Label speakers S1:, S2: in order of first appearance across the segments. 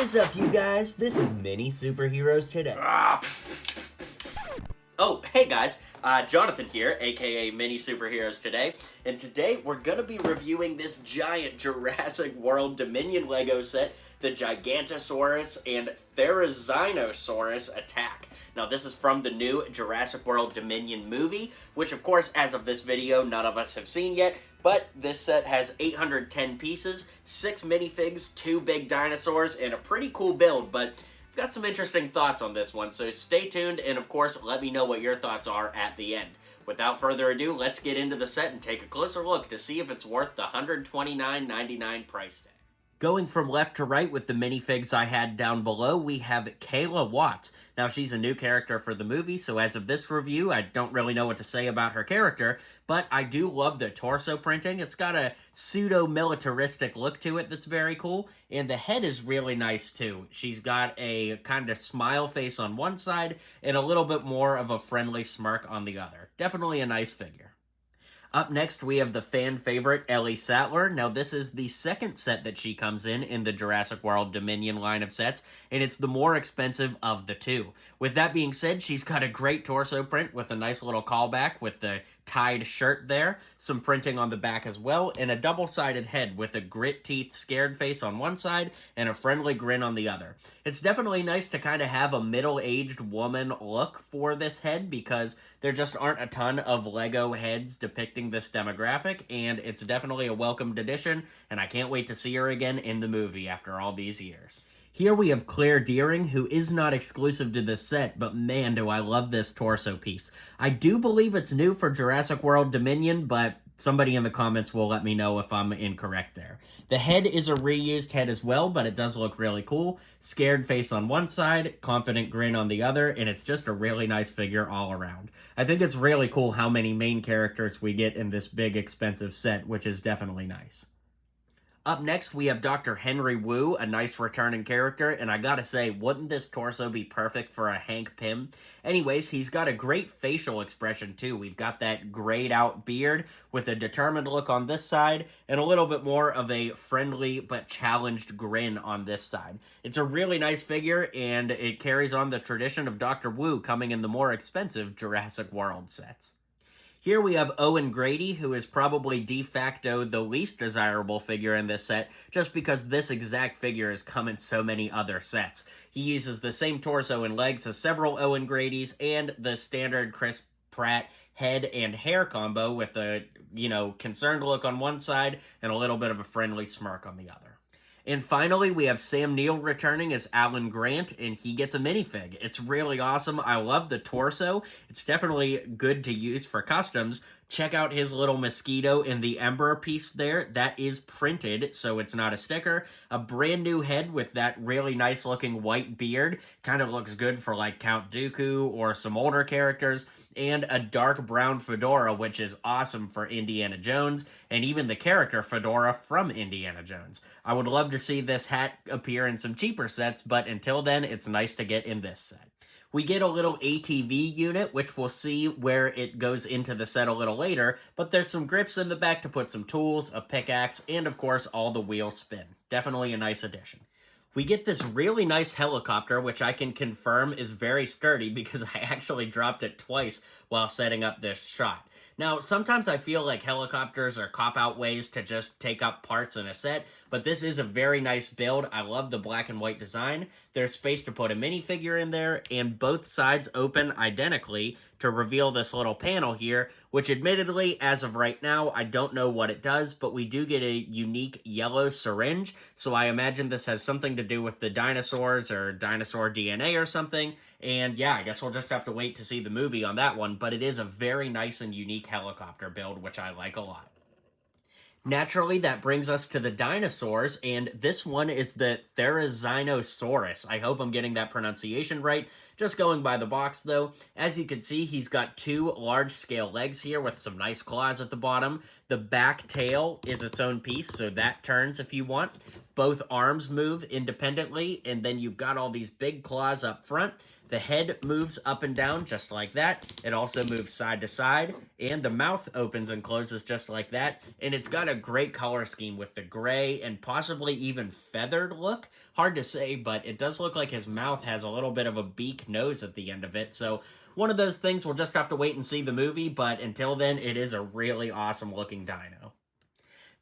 S1: is up, you guys? This is Mini Superheroes Today.
S2: Oh, hey guys, Jonathan here, aka Mini Superheroes Today, and today we're gonna be reviewing this giant Jurassic World Dominion LEGO set, the Gigantosaurus and THERIZINOSAURUS attack. Now this is from the new Jurassic World Dominion movie, which of course, as of this video, none of us have seen yet, but this set has 810 pieces, 6 minifigs, 2 big dinosaurs, and a pretty cool build, but I've got some interesting thoughts on this one, so stay tuned, and of course, let me know what your thoughts are at the end. Without further ado, let's get into the set and take a closer look to see if it's worth the $129.99 price tag. Going from left to right with the minifigs I had down below, we have Kayla Watts. Now, she's a new character for the movie, so as of this review, I don't really know what to say about her character, but I do love the torso printing. It's got a pseudo-militaristic look to it that's very cool, and the head is really nice, too. She's got a kind of smile face on one side, and a little bit more of a friendly smirk on the other. Definitely a nice figure. Up next, we have the fan favorite, Ellie Sattler. Now, this is the second set that she comes in the Jurassic World Dominion line of sets, and it's the more expensive of the two. With that being said, she's got a great torso print with a nice little callback with the tied shirt there, some printing on the back as well, and a double-sided head with a grit teeth scared face on one side and a friendly grin on the other. It's definitely nice to kind of have a middle-aged woman look for this head because there just aren't a ton of LEGO heads depicting this demographic, and it's definitely a welcomed addition, and I can't wait to see her again in the movie after all these years. Here we have Claire Deering, who is not exclusive to this set, but man, do I love this torso piece. I do believe it's new for Jurassic World Dominion, but somebody in the comments will let me know if I'm incorrect there. The head is a reused head as well, but it does look really cool. Scared face on one side, confident grin on the other, and it's just a really nice figure all around. I think it's really cool how many main characters we get in this big, expensive set, which is definitely nice. Up next, we have Dr. Henry Wu, a nice returning character, and I gotta say, wouldn't this torso be perfect for a Hank Pym? Anyways, he's got a great facial expression, too. We've got that grayed-out beard with a determined look on this side, and a little bit more of a friendly but challenged grin on this side. It's a really nice figure, and it carries on the tradition of Dr. Wu coming in the more expensive Jurassic World sets. Here we have Owen Grady, who is probably de facto the least desirable figure in this set, just because this exact figure has come in so many other sets. He uses the same torso and legs as several Owen Gradys, and the standard Chris Pratt head and hair combo with a, concerned look on one side and a little bit of a friendly smirk on the other. And finally, we have Sam Neill returning as Alan Grant, and he gets a minifig. It's really awesome. I love the torso. It's definitely good to use for customs. Check out his little mosquito in the Ember piece there. That is printed, so it's not a sticker. A brand new head with that really nice looking white beard. Kind of looks good for like Count Dooku or some older characters. And a dark brown fedora, which is awesome for Indiana Jones, and even the character Fedora from Indiana Jones. I would love to see this hat appear in some cheaper sets, but until then, it's nice to get in this set. We get a little ATV unit, which we'll see where it goes into the set a little later, but there's some grips in the back to put some tools, a pickaxe, and of course all the wheels spin. Definitely a nice addition. We get this really nice helicopter, which I can confirm is very sturdy because I actually dropped it twice while setting up this shot. Now, sometimes I feel like helicopters are cop-out ways to just take up parts in a set, but this is a very nice build. I love the black and white design. There's space to put a minifigure in there, and both sides open identically to reveal this little panel here, which admittedly, as of right now, I don't know what it does, but we do get a unique yellow syringe, so I imagine this has something to do with the dinosaurs or dinosaur DNA or something. And yeah, I guess we'll just have to wait to see the movie on that one, but it is a very nice and unique helicopter build, which I like a lot. Naturally, that brings us to the dinosaurs, and this one is the THERIZINOSAURUS. I hope I'm getting that pronunciation right. Just going by the box, though. As you can see, he's got 2 large-scale legs here with some nice claws at the bottom. The back tail is its own piece, so that turns if you want. both arms move independently, and then you've got all these big claws up front. The head moves up and down just like that. It also moves side to side, and the mouth opens and closes just like that. And it's got a great color scheme with the gray and possibly even feathered look. Hard to say, but it does look like his mouth has a little bit of a beak nose at the end of it. So one of those things, we'll just have to wait and see the movie, but until then, it is a really awesome looking dino.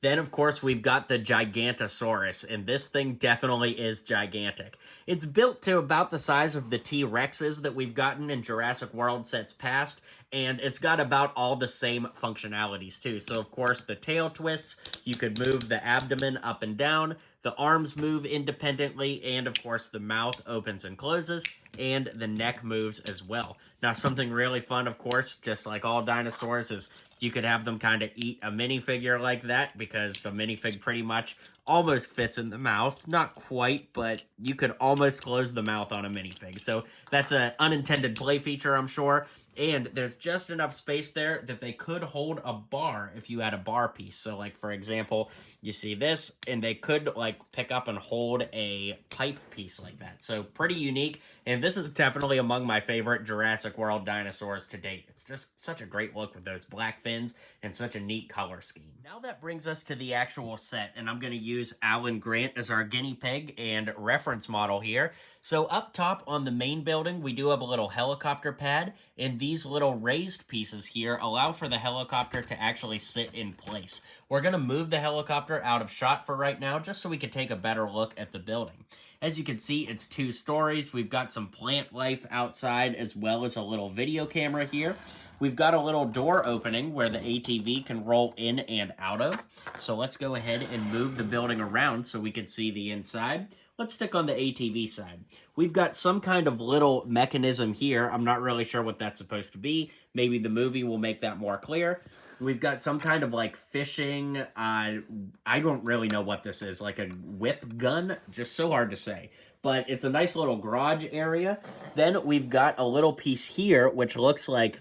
S2: Then, of course, we've got the Gigantosaurus, and this thing definitely is gigantic. It's built to about the size of the T-Rexes that we've gotten in Jurassic World sets past, and it's got about all the same functionalities, too. So, of course, the tail twists, you could move the abdomen up and down, the arms move independently, and, of course, the mouth opens and closes, and the neck moves as well. Now, something really fun, of course, just like all dinosaurs, is you could have them kind of eat a minifigure like that, because the minifig pretty much almost fits in the mouth. Not quite, but you could almost close the mouth on a minifig. So that's an unintended play feature, I'm sure. And there's just enough space there that they could hold a bar if you had a bar piece. So, like, for example, you see this, and they could, like, pick up and hold a pipe piece like that. So, pretty unique. And this is definitely among my favorite Jurassic World dinosaurs to date. It's just such a great look with those black fins and such a neat color scheme. Now that brings us to the actual set, and I'm going to use Alan Grant as our guinea pig and reference model here. So, up top on the main building, we do have a little helicopter pad, and these little raised pieces here allow for the helicopter to actually sit in place. We're going to move the helicopter out of shot for right now, just so we can take a better look at the building. As you can see, it's 2 stories. We've got some plant life outside, as well as a little video camera here. We've got a little door opening where the ATV can roll in and out of. So let's go ahead and move the building around so we can see the inside. Let's stick on the ATV side. We've got some kind of little mechanism here. I'm not really sure what that's supposed to be. Maybe the movie will make that more clear. We've got some kind of like fishing, I don't really know what this is, like a whip gun, just so hard to say. But it's a nice little garage area. Then we've got a little piece here, which looks like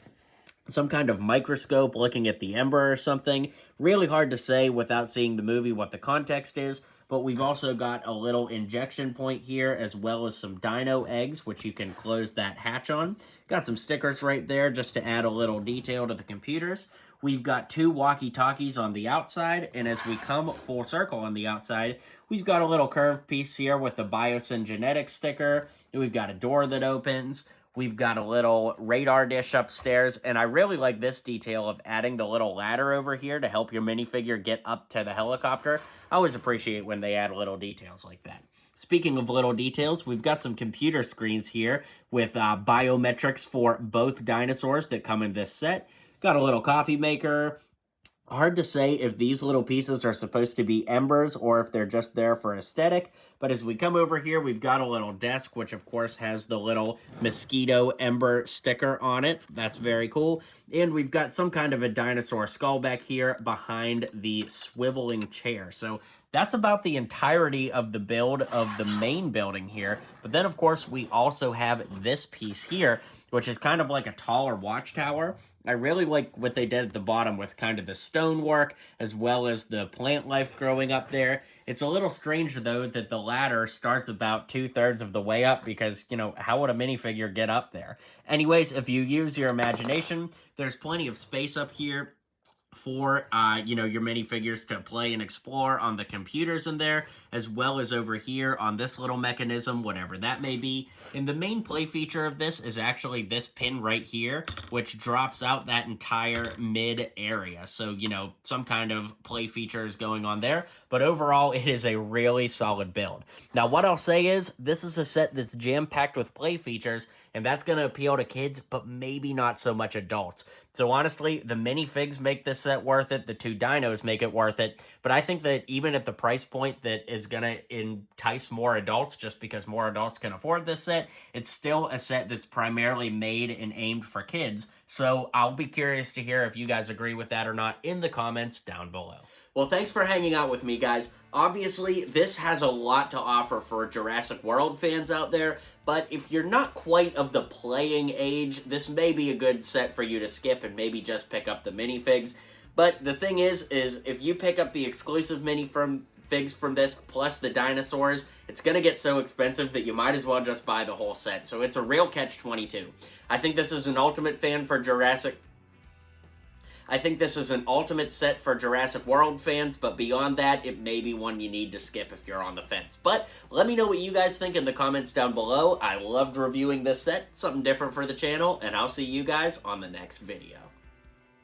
S2: some kind of microscope looking at the ember or something. Really hard to say without seeing the movie what the context is. But we've also got a little injection point here, as well as some dino eggs, which you can close that hatch on. Got some stickers right there just to add a little detail to the computers. We've got 2 walkie-talkies on the outside, and as we come full circle on the outside, we've got a little curved piece here with the Biosyn Genetics sticker. We've got a door that opens. We've got a little radar dish upstairs, and I really like this detail of adding the little ladder over here to help your minifigure get up to the helicopter. I always appreciate when they add little details like that. Speaking of little details, we've got some computer screens here with biometrics for both dinosaurs that come in this set. Got a little coffee maker. Hard to say if these little pieces are supposed to be embers or if they're just there for aesthetic. But as we come over here, we've got a little desk, which of course has the little mosquito ember sticker on it. That's very cool. And we've got some kind of a dinosaur skull back here behind the swiveling chair. So that's about the entirety of the build of the main building here. But then, of course, we also have this piece here, which is kind of like a taller watchtower. I really like what they did at the bottom with kind of the stonework as well as the plant life growing up there. It's a little strange, though, that the ladder starts about 2/3 of the way up because, you know, how would a minifigure get up there? Anyways, if you use your imagination, there's plenty of space up here for, you know, your minifigures to play and explore on the computers in there, as well as over here on this little mechanism, whatever that may be. And the main play feature of this is actually this pin right here, which drops out that entire mid area. So, you know, some kind of play feature is going on there, but overall it is a really solid build. Now, what I'll say is this is a set that's jam-packed with play features, and that's going to appeal to kids, but maybe not so much adults. So honestly, the minifigs make this set worth it, the 2 dinos make it worth it, but I think that even at the price point that is going to entice more adults, just because more adults can afford this set, it's still a set that's primarily made and aimed for kids. So I'll be curious to hear if you guys agree with that or not in the comments down below. Well, thanks for hanging out with me, guys. Obviously, this has a lot to offer for Jurassic World fans out there, but if you're not quite of the playing age, this may be a good set for you to skip and maybe just pick up the minifigs. But the thing is if you pick up the exclusive mini from figs from this, plus the dinosaurs, it's going to get so expensive that you might as well just buy the whole set. So it's a real catch-22. I think this is an ultimate set for Jurassic World fans, but beyond that, it may be one you need to skip if you're on the fence. But let me know what you guys think in the comments down below. I loved reviewing this set, something different for the channel, and I'll see you guys on the next video.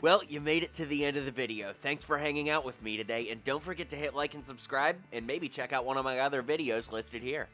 S1: Well, you made it to the end of the video. Thanks for hanging out with me today, and don't forget to hit like and subscribe, and maybe check out one of my other videos listed here.